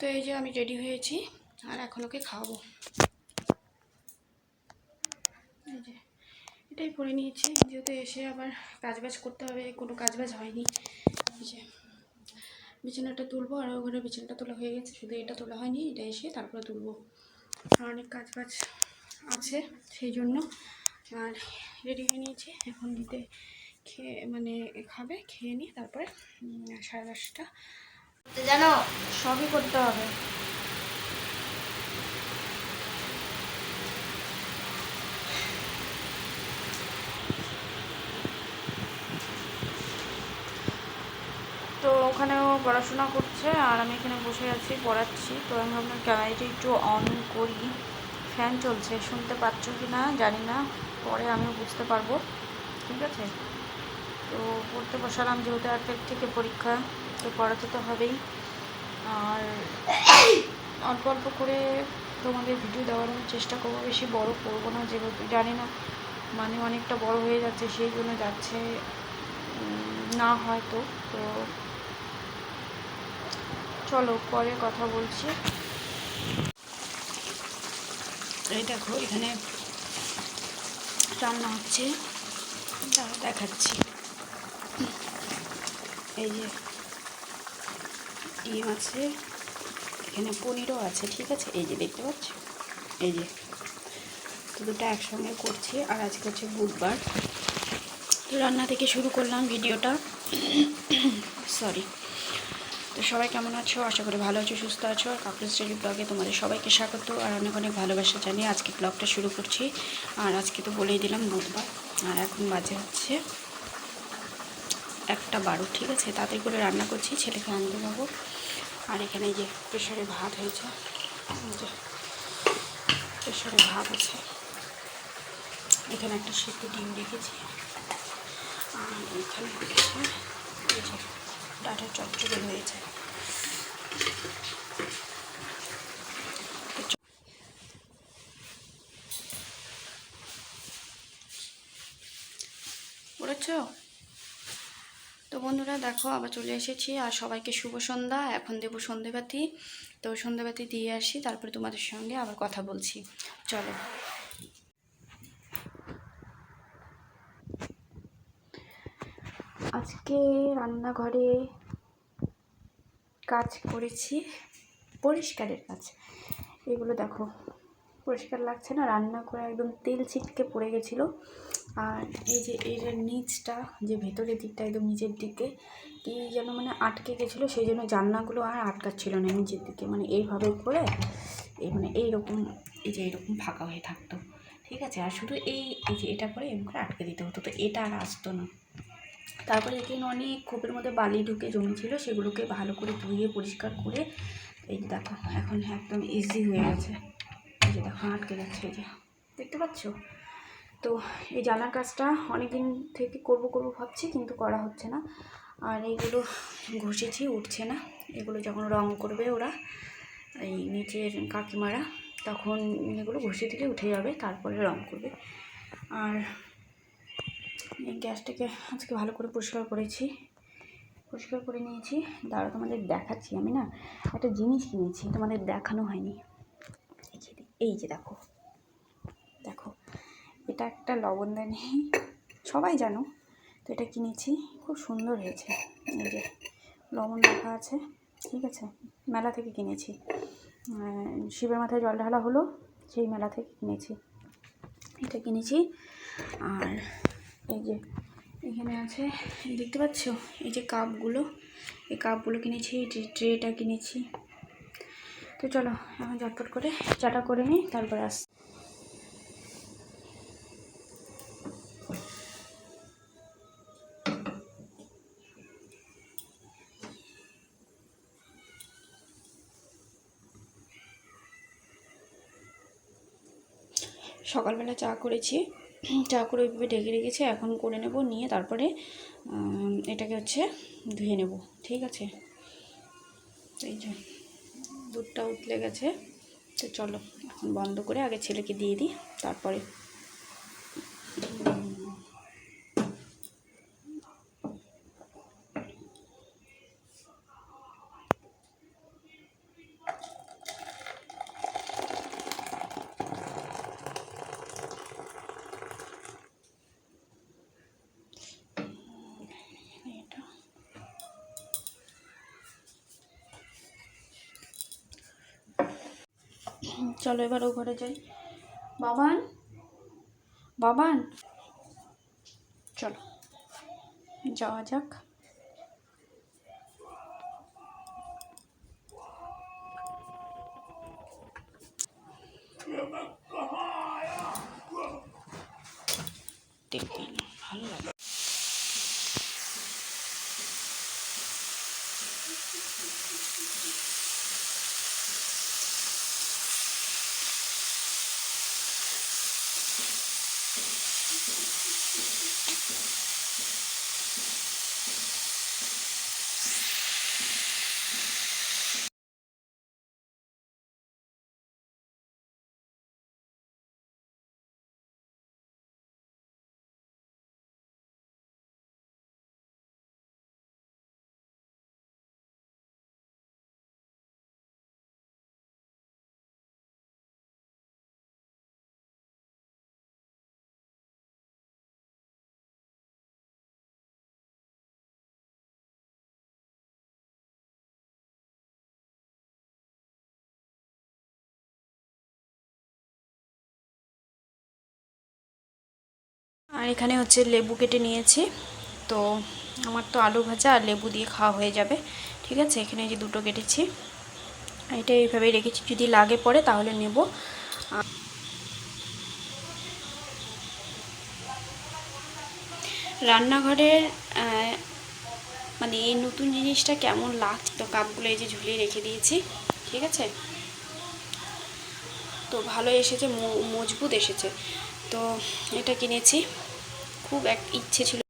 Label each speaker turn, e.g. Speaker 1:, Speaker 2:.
Speaker 1: তো এই যে আমি রেডি হয়েছি আর এখন ওকে খাওয়াবো। এই যে এটাই পরে নিয়েছি, যেহেতু এসে আবার কাজবাজ করতে হবে, কোনো কাজবাজ হয়নি। এই যে বিছানাটা তুলবো, আর ওখানে বিছানাটা তোলা হয়ে গেছে, শুধু এটা তোলা হয়নি, এটা এসে তারপরে তুলবো। অনেক কাজবাজ আছে সেই জন্য। আর রেডি হয়ে নিয়েছি, এখন দিতে খেয়ে মানে খাবে, খেয়ে নিই, তারপরে 10:30
Speaker 2: জানো সবই করতে হবে। তো ওখানেও পড়াশোনা করছে আর আমি এখানে বসে আছি পড়াচ্ছি। তো আমি ভাবলাম ক্যামেরাটা একটু অন করি। ফ্যান চলছে, শুনতে পাচ্ছ কি না জানি না, পরে আমিও বুঝতে পারবো। ঠিক আছে, তো পড়তে বসালাম, যেহেতু 1 থেকে পরীক্ষা, তো পড়াতে তো হবেই। আর অল্প অল্প করে তোমাদের ভিডিও দেওয়ার আমি চেষ্টা করবো, বেশি বড় করবো না, যেহেতু জানি না মানে অনেকটা বড় হয়ে যাচ্ছে, সেই জন্য যাচ্ছে না হয়তো। তো চলো পরে কথা বলছি।
Speaker 1: এই দেখো এখানে রান্না হচ্ছে, দেখাচ্ছি। এই যে ডিম আছে, এখানে পনিরও আছে, ঠিক আছে, এই যে দেখতে পাচ্ছ, এই যে তো দুটো একসঙ্গে করছি। আর আজকে হচ্ছে বুধবার, তো রান্না থেকে শুরু করলাম ভিডিওটা। সরি। তো সবাই কেমন আছো? আশা করি ভালো আছো, সুস্থ আছো। আর কাকুলিস ডেইলি ব্লগে তোমাদের সবাইকে স্বাগত আর অনেক অনেক ভালোবাসা জানিয়ে আজকে ব্লগটা শুরু করছি। আর আজকে তো বলেই দিলাম বুধবার, আর এখন বাজে হচ্ছে 1:12, ঠিক আছে। তাতে করে রান্না করছি, ছেলেকে আনতে যাবো। আর এখানে যে প্রেশারে ভাত হয়েছে, যে প্রেশারে ভাত আছে, এখানে একটা সিদ্ধ ডিম রেখেছি। আর এখানে হচ্ছে এই যে ডাটা চচ্চড়ি হয়েছে। বলেছো তো বন্ধুরা, দেখো আবার চলে এসেছি। আর সবাইকে শুভ সন্ধ্যা। এখন দেবো সন্ধেবাতি, তো সন্ধেবাতি দিয়ে আসি, তারপরে তোমাদের সঙ্গে আবার কথা বলছি। চলো। আজকে রান্নাঘরে কাজ করেছি, পরিষ্কারের কাজ। এগুলো দেখো পরিষ্কার লাগছে না, রান্না করে একদম তেল ছিটকে পড়ে গেছিলো। আর এই যে এর নিচটা, যে ভেতরের দিকটা একদম নিচের দিকে কি যেন মানে আটকে গেছিলো, সেই জন্য জানলাগুলো আর আটকাচ্ছিল না নিচের দিকে, মানে এইভাবে করে এই মানে এইরকম, এই যে এইরকম ফাঁকা হয়ে থাকতো, ঠিক আছে। আর শুধু এই যে এটা করে এরকম করে আটকে দিতে হতো, তো এটা আর আসতো না। তারপরে এখানে অনেক খোপের মধ্যে বালি ঢুকে জমেছিল, সেগুলোকে ভালো করে ধুয়ে পরিষ্কার করে এই যে দেখো এখন একদম ইজি হয়ে গেছে। এই যে দেখো আটকে যাচ্ছে, এই যে দেখতে পাচ্ছ। তো এই জানার কাজটা অনেক দিন থেকে করব ভাবছি, কিন্তু করা হচ্ছে না। আর এইগুলো ঘষেছি, উঠছে না। এগুলো যখন রং করবে ওরা, এই নিচের কাকিমারা, তখন এগুলো ঘষে দিলে উঠে যাবে, তারপরে রং করবে। আর এই গ্যাসটাকে আজকে ভালো করে পরিষ্কার করেছি, পরিষ্কার করে নিয়েছি। দাঁড়া তোমাদের দেখাচ্ছি। আমি না একটা জিনিস কিনেছি, তোমাদের দেখানো হয়নি। এই যে দেখো দেখো, এটা একটা লবণদানি, সবাই জানো, তো এটা কিনেছি, খুব সুন্দর হয়েছে। এই যে লবণ রাখা আছে, ঠিক আছে, মেলা থেকে কিনেছি। শিবের মাথায় জল ঢালা হলো, সেই মেলা থেকে কিনেছি, এটা কিনেছি। আর এই যে এখানে আছে, দেখতে পাচ্ছ, এই যে কাপগুলো, এই কাপগুলো কিনেছি, এই ট্রেটা কিনেছি। তো চলো এখন ঝটপট করে চাটা করে নিই, তারপরে আস। সকালবেলা চা করেছি, চা করে ওইভাবে ঢেকে রেখেছি, এখন করে নেব, নিয়ে তারপরে এটাকে হচ্ছে ধুয়ে নেব, ঠিক আছে। এই যে দুধটা উতলে গেছে, তো চলো এখন বন্ধ করে আগে ছেলেকে দিয়ে দিই, তারপরে চলো এবার ও ঘরে যাই। বাবান, বাবান, চলো যাওয়া যাক। দেখবেন ভালো লাগে। আর এখানে হচ্ছে লেবু কেটে নিয়েছি। তো আমার তো আলু ভাজা আর লেবু দিয়ে খাওয়া হয়ে যাবে। ঠিক আছে, এখানে যে দুটো কেটেছি, এটা এইভাবেই রেখেছি, যদি লাগে পড়ে তাহলে নেব। রান্নাঘরের মানে এই নতুন জিনিসটা কেমন লাগছে, তো কাপগুলো এই যে ঝুলিয়ে রেখে দিয়েছি। ঠিক আছে, তো ভালো এসেছে, মজবুত এসেছে। তো এটা কিনেছি, খুব ইচ্ছে ছিল